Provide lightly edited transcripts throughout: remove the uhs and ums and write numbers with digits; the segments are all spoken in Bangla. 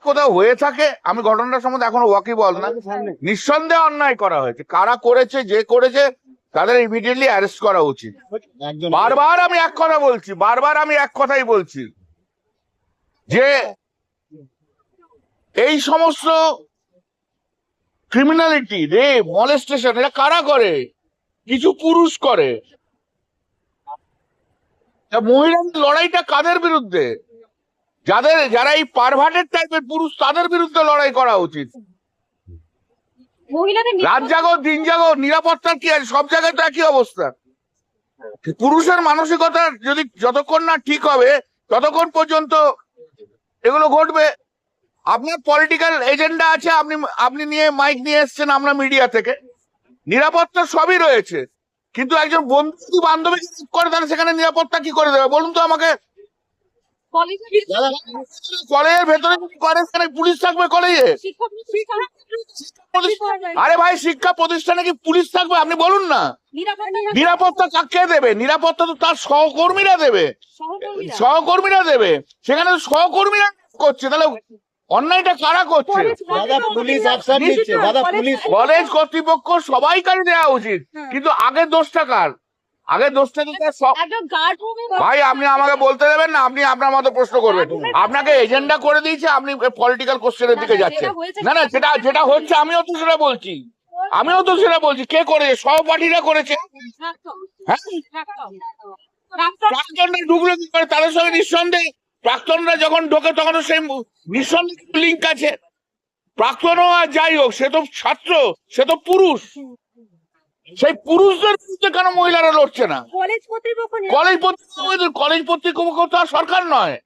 কোথাও হয়ে থাকে, আমি ঘটনাটা সম্বন্ধে এখনো ওয়াকিবহাল না, নিঃসন্দেহে অন্যায় করা হয়েছে, কারা করেছে যে করেছে তাদের ইমিডিয়েটলি অ্যারেস্ট করা উচিত। বারবার আমি এক কথা বলছি, বারবার আমি এক কথাই বলছি যে এই সমস্ত ক্রিমিনালিটি, রেপ, মলেস্টেশন এটা কারা করে? কিছু পুরুষ করে। মহিলাদের লড়াইটা কাদের বিরুদ্ধে? যারা এই পারভার্টেড টাইপের পুরুষ, তাদের বিরুদ্ধে লড়াই করা উচিত। রাত জাগো দিন জাগো, নিরাপত্তার কি আছে? সব জায়গায় তো একই অবস্থা। পুরুষের মানসিকতা যদি যতক্ষণ না ঠিক হবে ততক্ষণ পর্যন্ত এগুলো ঘটবে। আপনার পলিটিক্যাল এজেন্ডা আছে, আপনি নিয়ে মাইক নিয়ে এসছেন আমরা মিডিয়া থেকে, নিরাপত্তা সবই রয়েছে, কিন্তু একজন বন্ধু যদি বান্ধবী করে তাহলে সেখানে নিরাপত্তা কি করে দেবে বলুন তো আমাকে? কলেজের ভেতরে করে সেখানে পুলিশ থাকবে কলেজে? আরে ভাই, শিক্ষা প্রতিষ্ঠানে কি পুলিশ থাকবে? আপনি বলুন না। নিরাপত্তা কাকে দেবে? নিরাপত্তা তো তার সহকর্মীরা দেবে, সহকর্মীরা দেবে। সেখানে সহকর্মীরা করছে, তাহলে অন্যায়টা কারা করছে? কলেজ কর্তৃপক্ষ সবাইকারই দেওয়া উচিত, কিন্তু আগের দোষটা কার? আগের দোষটা ভাই আপনি আমাকে বলতে দেবেন না, আপনি আপনার মতো প্রশ্ন করবেন। আপনাকে এজেন্ডা করে দিয়েছে, আপনি পলিটিক্যাল কোশ্চেনের দিকে যাচ্ছেন। না না, যেটা হচ্ছে আমিও তো সেটা বলছি, কে করেছে? সহপাঠীরা করেছে। হ্যাঁ, প্রাক্তনরা ঢুকলো কি করে? তাদের সঙ্গে নিঃসন্দেহে প্রাক্তনরা যখন ঢোকে তখন সেই নিঃসন্দেহে লিঙ্ক আছে। প্রাক্তনও আর যাই হোক, সে তো ছাত্র, সে তো পুরুষ। সেই পুরুষদের বিরুদ্ধে কেন মহিলারা লড়ছে না? কলেজ কর্তৃপক্ষ তো আর সরকার নয়।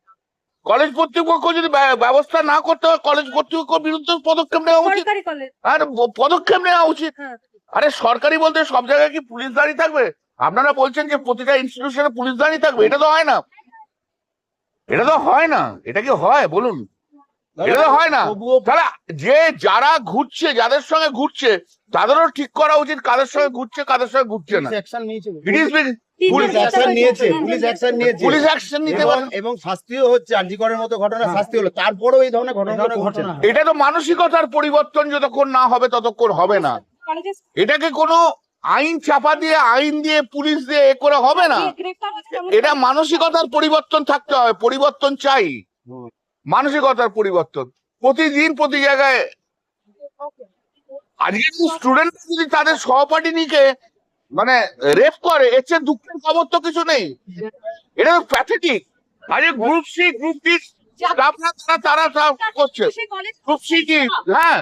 কলেজ কর্তৃপক্ষ যদি ব্যবস্থা না করতে হয়, কলেজ কর্তৃপক্ষের বিরুদ্ধে পদক্ষেপ নেওয়া উচিত। আর পদক্ষেপ নেওয়া উচিত। আরে সরকারি বলতে সব জায়গায় কি পুলিশ দাঁড়িয়ে থাকবে? আপনারা বলছেন যে প্রতিটা ইনস্টিটিউশনে পুলিশ দাঁড়িয়ে থাকবে, এটা তো হয় না। এটা কি হয় বলুন? এটা তো হয় না। তাহলে যারা ঘুরছে, যাদের সঙ্গে ঘুরছে তাদেরও ঠিক করা উচিত কাদের সঙ্গে ঘুরছে কাদের সঙ্গে ঘুরছে না। পুলিশ অ্যাকশন নিতে এবং শাস্তিও হচ্ছে, আরজিকরের মতো ঘটনা শাস্তি হলো, তারপরেও এই ধরনের ঘটনা ঘটছে না। এটা তো মানসিকতার পরিবর্তন যতক্ষণ না হবে ততক্ষণ হবে না। এটাকে কোনো আইন চাপা দিয়ে, আইন দিয়ে, পুলিশ দিয়ে এ করে হবে না। এটা মানসিকতার পরিবর্তন থাকতে হবে, পরিবর্তন চাই, মানসিকতার পরিবর্তন প্রতিদিন প্রতি জায়গায়। আজকে স্টুডেন্ট যদি তাদের সহপাঠিনীকে মানে রেপ করে, এর চেয়ে দুঃখের খবর তো কিছু নেই। এটা তো প্যাথেটিক। আজকে গ্রুপ সি, গ্রুপ ডি তারা করছে। গ্রুপ সি কি? হ্যাঁ,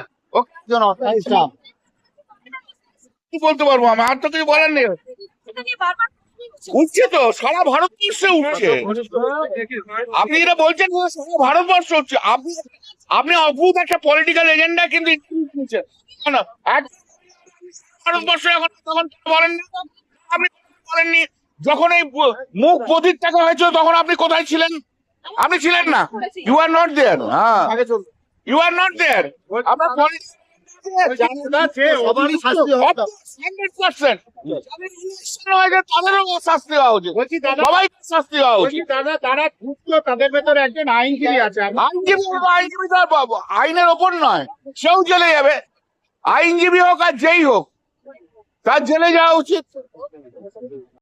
কি বলতে পারবো আমি? আর তো কিছু বলার নেই। উঠছে তো, সারা ভারতবর্ষে উঠছে। আপনি যেটা বলছেন সারা ভারতবর্ষ উঠছে। আপনি অদ্ভুত একটা পলিটিক্যাল এজেন্ডা কিন্তু ভারতবর্ষ এখন তখন বলেন না, আপনি বলেননি। যখন এই মুখ বধির টাকা হয়েছিল তখন আপনি কোথায় ছিলেন? আপনি ছিলেন না। You are not there. হ্যাঁ, ইউ আর নট দেয়ার। আপনার তাদেরও শাস্তি হওয়া উচিত, সবাইকে শাস্তি হওয়া উচিত। তাদের ভেতরে একজন আইনজীবী আছে, আইনজীবী তো আইনের ওপর নয়, সেও জেলে যাবে। আইনজীবী হোক আর যেই হোক, তার জেলে যাওয়া উচিত।